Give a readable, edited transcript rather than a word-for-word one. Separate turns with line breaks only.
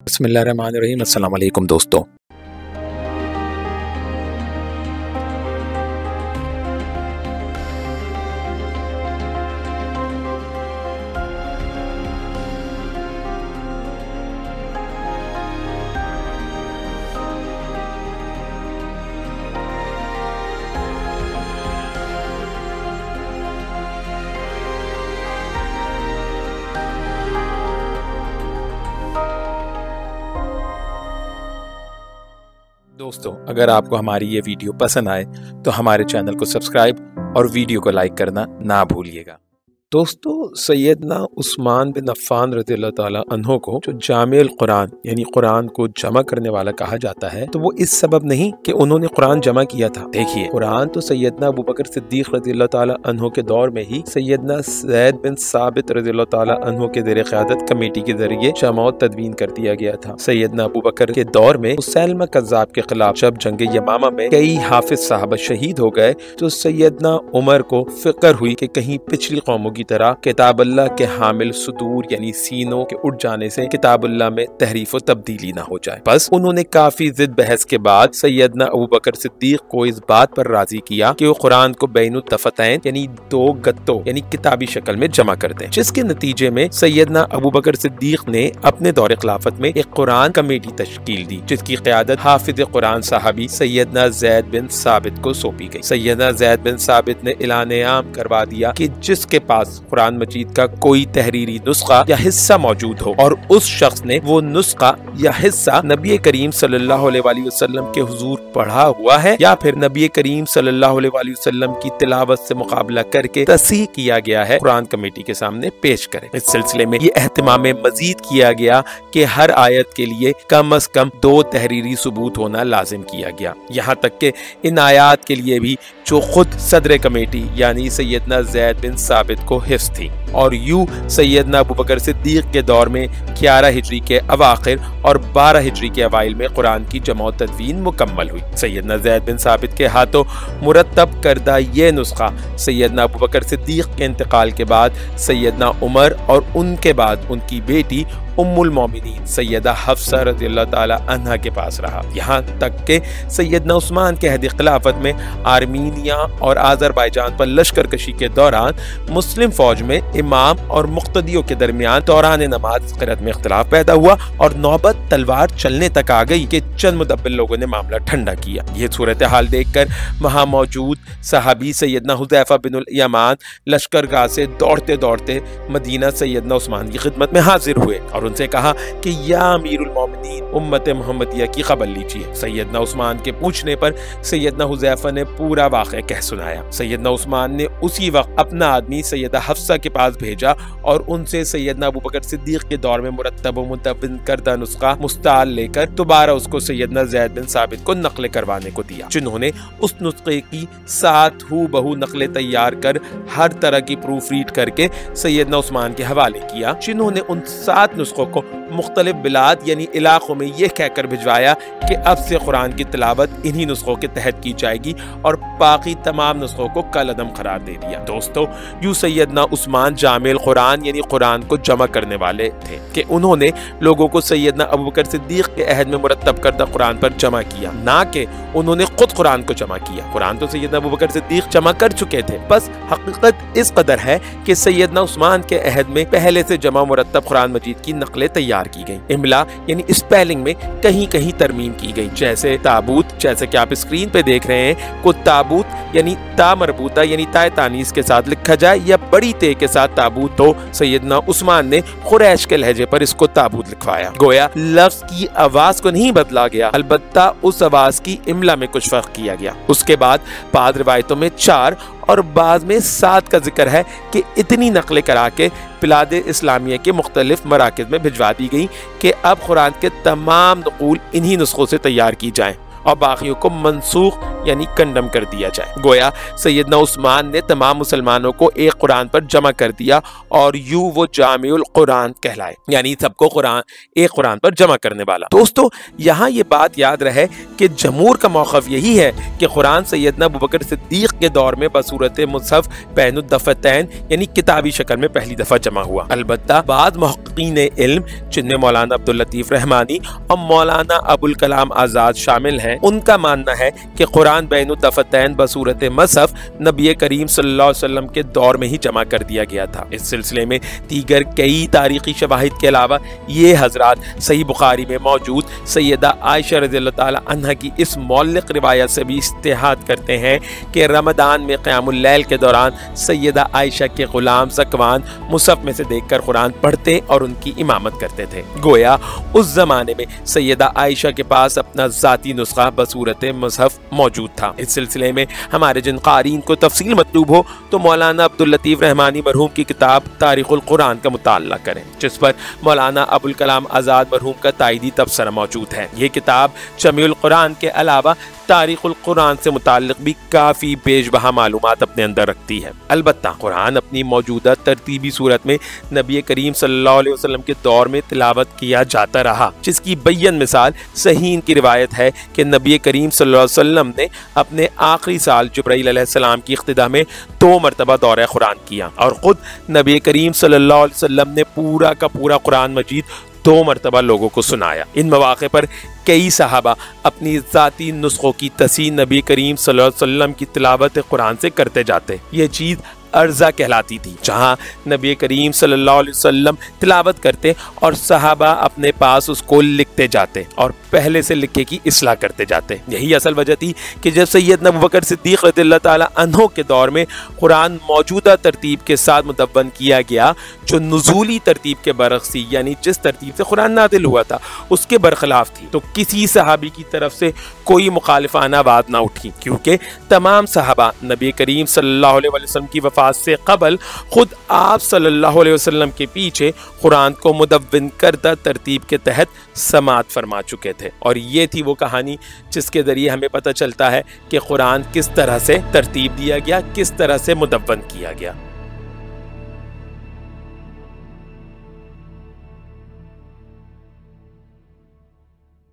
बिस्मिल्लाहिर्रहमानिर्रहीम। अस्सलाम वालेकुम दोस्तों। दोस्तों, अगर आपको हमारी ये वीडियो पसंद आए तो हमारे चैनल को सब्सक्राइब और वीडियो को लाइक करना ना भूलिएगा। दोस्तों, सैयदना उस्मान बिन अफ़्फ़ान रज़ियल्लाहु ताला अन्हो को जो जामिउल कुरान यानी कुरान को जमा करने वाला कहा जाता है, तो वो इस सबब नहीं कि उन्होंने कुरान जमा किया था। देखिए, कुरान तो सैयदना अबू बकर सिद्दीक़ रज़ियल्लाहु ताला अन्हो के दौर में ही सैयदना ज़ैद बिन साबित रज़ियल्लाहु ताला अन्हो के ज़ेरे क़यादत कमेटी के जरिए जमा व तदवीन कर दिया गया था। सैयदना अबू बकर के दौर में मुसैलमा कज़्ज़ाब के खिलाफ जब जंग यमामा में कई हाफिज साहबा शहीद हो गए, तो सैयदना उमर को फिक्र हुई कि कहीं पिछली कौमों की तरह किताबुल्लाह के हामिल सुदूर यानी सीनों के उठ जाने से किताबुल्लाह में तहरीफ व तब्दीली ना हो जाए। बस उन्होंने काफी जिद बहस के बाद सैयदना अबू बकर सिद्दीक को इस बात पर राजी किया कि वो कुरान को बैनुत दफ़तैन यानी दो गत्तों यानी किताबी शक्ल में जमा कर दें, जिसके नतीजे में सैयदना अबू बकर सिद्दीक ने अपने दौरे खिलाफत में एक कुरान कमेटी तश्कील दी, जिसकी क़यादत हाफिज कुरान साहबी सैयदना ज़ैद बिन साबित को सौंपी गई। सैयदना ज़ैद बिन साबित ने ऐलान आम करवा दिया कि जिसके पास कुरान मजीद का कोई तहरीरी नुस्खा या हिस्सा मौजूद हो और उस शख्स ने वो नुस्खा या हिस्सा नबी करीम सल्लल्लाहु अलैहि वसल्लम के हुजूर पढ़ा हुआ है या फिर नबी करीम सल्लल्लाहु अलैहि वसल्लम की तिलावत से मुकाबला करके तस्हीह किया गया है, कुरान कमेटी के सामने पेश करें। इस सिलसिले में ये एहतिमाम मजीद किया गया कि हर आयत के लिए कम अज कम 2 तहरीरी सबूत होना लाजिम किया गया। यहाँ तक के इन आयात के लिए भी जो खुद सदर कमेटी यानी सैयदना ज़ैद बिन साबित को हिफ्ज़ थी। और यूं सैयदना अबू बकर सिद्दीक के दौर में 11 हिजरी के अवाखिर और 12 हिजरी के अवाइल में कुरान की जमा तदवीन मुकम्मल हुई। सैयदना ज़ैद बिन साबित के हाथों मुरतब करदा ये नुस्खा सैयदना अबू बकर सिद्दीक के इंतकाल के बाद सैयदना उमर और उनके बाद उनकी बेटी उम्मुल मोमिनीन सैयदा हफ्सा रज़ियल्लाहु ताला अन्हा के पास रहा। यहाँ तक के सैयदना उस्मान के अहद खिलाफत में आर्मीनिया और आज़रबाईजान पर लश्कर कशी के दौरान मुस्लिम फौज में इमाम और मुक्तदियों के दरमियान दौरान नमाज क़िरात में इख्तिलाफ पैदा हुआ और नौबत तलवार चलने तक आ गई कि चंद मुदब्बिर लोगों ने मामला ठंडा किया। ये सूरत हाल देखकर वहाँ मौजूद सहाबी सैयदना हुज़ैफा बिनुल यमान लश्करगाह से दौड़ते दौड़ते मदीना सैयदना उस्मान की खिदमत में हाजिर हुए और उनसे कहा कि या अमीरुल मोमिनीन उम्मत मोहम्मदिया की खबर लीजिए। सैयदना उस्मान के पूछने पर सैयदना हुज़ैफा ने पूरा वाक़या कह सुनाया। सैयदना उस्मान ने उसी वक्त अपना आदमी सैयदा हफ्सा के पास भेजा और उनसे सैयदना अबू बकर सिद्दीक के दौर में मुरत्तब व मुदव्विन करदा नुस्खा मुस्ताल लेकर दोबारा उसको सैयदना ज़ैद बिन साबित को नकल करवाने को दिया, जिन्होंने उस नुस्खे की 7 हूबहू नकलें तैयार कर हर तरह की प्रूफ रीड करके सैयदना उस्मान के हवाले किया, जिन्होंने उन 7 नुस्खों को मुख्तलिफ बिलाद यानी इलाकों में यह कहकर भिजवाया कि अब से कुरान की तिलावत इन्हीं नुस्खों के तहत की जाएगी और बाकी तमाम नुस्खों को कलअदम करार दे दिया। दोस्तों, यूं सैयदना उस्मान जामिउल कुरान यानी कुरान को जमा करने वाले थे कि उन्होंने लोगों को सैयदना अबू बकर सिद्दीक के अहद में मुरत्तब करदा कुरान पर जमा किया, ना कि उन्होंने खुद कुरान को जमा किया। कुरान तो सैयदना अबू बकर सिद्दीक जमा कर चुके थे, बस हकीकत इस कदर है कि सैयदना उस्मान के अहद में पहले से जमा मुरत्तब कुरान मजीद की नकलें तैयार की गई। इमला यानी स्पेलिंग में कहीं कहीं तरमीम की गई, जैसे ताबूत, जैसे कि आप स्क्रीन पे देख रहे हैं, को ताबूत यानी ता मरबूता यानी ताए तानीस के साथ लिखा जाए या बड़ी ते के साथ ताबूत, तो सैयदना उस्मान ने कुरैश के लहजे पर इसको ताबूत लिखवाया। गोया लफ्ज की आवाज को नहीं बदला गया, अलबत्ता उस आवाज की इमला में कुछ फर्क किया गया। उसके बाद रिवायतों में 4 और बाद में 7 का जिक्र है कि इतनी नकलें करा के बिलाद इस्लामिया के मुख्तलिफ मराकिज़ में भिजवा दी गई कि अब कुरान के तमाम नक़ूल इन्हीं नुस्खों से तैयार की जाएं और बाकियों को मनसूख यानी कंडम कर दिया जाए। गोया सैयदना उस्मान ने तमाम मुसलमानों को एक कुरान पर जमा कर दिया और यूं वो जामिउल कुरान कहलाए, यानी सबको कुरान एक कुरान पर जमा करने वाला। दोस्तों यहाँ ये बात याद रहे कि जमहूर का मौक़िफ़ यही है कि कुरान सैयदना अबू बकर सिद्दीक़ के दौर में बसूरत मुसहफ़ बैनुद दफ़तैन यानी किताबी शक्ल में पहली दफ़ा जमा हुआ। अलबत्ता बाद मुहक़्क़ीन इल्म जिनमें मौलाना अब्दुल लतीफ़ रहमानी और मौलाना अबुल कलाम आज़ाद शामिल हैं, उनका मानना है कि कुरान बैनुद दफ़तैन बसूरत मुसहफ़ नबी करीम सल्लल्लाहु अलैहि वसल्लम के दौर में ही जमा कर दिया गया था। इस सिलसिले में दीगर कई तारीख़ी शवाहिद के अलावा ये हज़रात सही बुखारी में मौजूद सैयदा आयशा रज़ियल्लाहु ताला अन्हा की इस मौलिक रिवायत से भी इस्तिहाद करते हैं कि रमदान में क़यामुल लैल के दौरान सैयदा आयशा के ग़ुलाम ज़कवान मुसहफ़ में से देखकर कुरान पढ़ते और उनकी इमामत करते थे। गोया उस ज़माने में सैयदा आयशा के पास अपना ज़ाती नुस्ख़ा बसूरत मुसहफ़ मौजूद था। इस सिलसिले में हमारे जिन क़ारीन को तफ़सील मतलूब हो तो मौलाना अब्दुल लतीफ़ रहमानी मरहूम की किताब तारीख़ुल कुरान का मुताला करें, जिस पर मौलाना अबुल कलाम आज़ाद मरहूम का तायदी तबसरा मौजूद है। ये किताब जमीउल कुरान के अलावा तारीख़ुल कुरान से मुताल्लिक़ भी काफ़ी बेशबहा मालूमात अपने अंदर रखती है। अलबत्ता कुरान अपनी मौजूदा तरतीबी सूरत में नबी करीम सल्लल्लाहु अलैहि वसल्लम के दौर में तिलावत किया जाता रहा, जिसकी बय्यन मिसाल सहीह की रिवायत है कि नबी करीम सल्लल्लाहु अलैहि वसल्लम ने अपने आखिरी साल जिब्राईल अलैहिस्सलाम की इख्तिदा में 2 मरतबा दौरा कुरान किया और ख़ुद नबी करीम सल्लल्लाहु अलैहि वसल्लम ने पूरा का पूरा कुरान मजीद 2 मरतबा लोगों को सुनाया। इन मौक़े पर कई सहाबा अपनी ज़ाती नुस्ख़ों की तस्हीह नबी करीम सल्लल्लाहु अलैहि वसल्लम की तिलावत कुरान से करते जाते। ये चीज़ अर्ज़ा कहलाती थी, जहाँ नबी करीम सल्लल्लाहु अलैहि वसल्लम तिलावत करते और सहाबा अपने पास उसको लिखते जाते और पहले से लिखे की इस्लाह करते जाते। यही असल वजह थी कि जब सैयदना अबू बकर सिद्दीक़ रज़ियल्लाहु ताला अन्हु के दौर में कुरान मौजूदा तरतीब के साथ मुदव्वन किया गया, जो नुज़ूली तरतीब के बरअक्स थी, यानी जिस तरतीब से कुरान नाज़िल हुआ था उसके बरखिलाफ थी, तो किसी सहाबी की तरफ से कोई मुखालिफाना आवाज़ ना उठी, क्योंकि तमाम सहाबा नबी करीम सल्लल्लाहु अलैहि वसल्लम की वफ़ात से कबल खुद आप सल्लल्लाहु अलैहि वसल्लम के पीछे कुरान को मुदव्विन करदा तरतीब के तहत समात फरमा चुके थे। और ये थी वो कहानी जिसके ज़रिए हमें पता चलता है कि कुरान किस तरह से तरतीब दिया गया, किस तरह से मुदव्वन किया गया।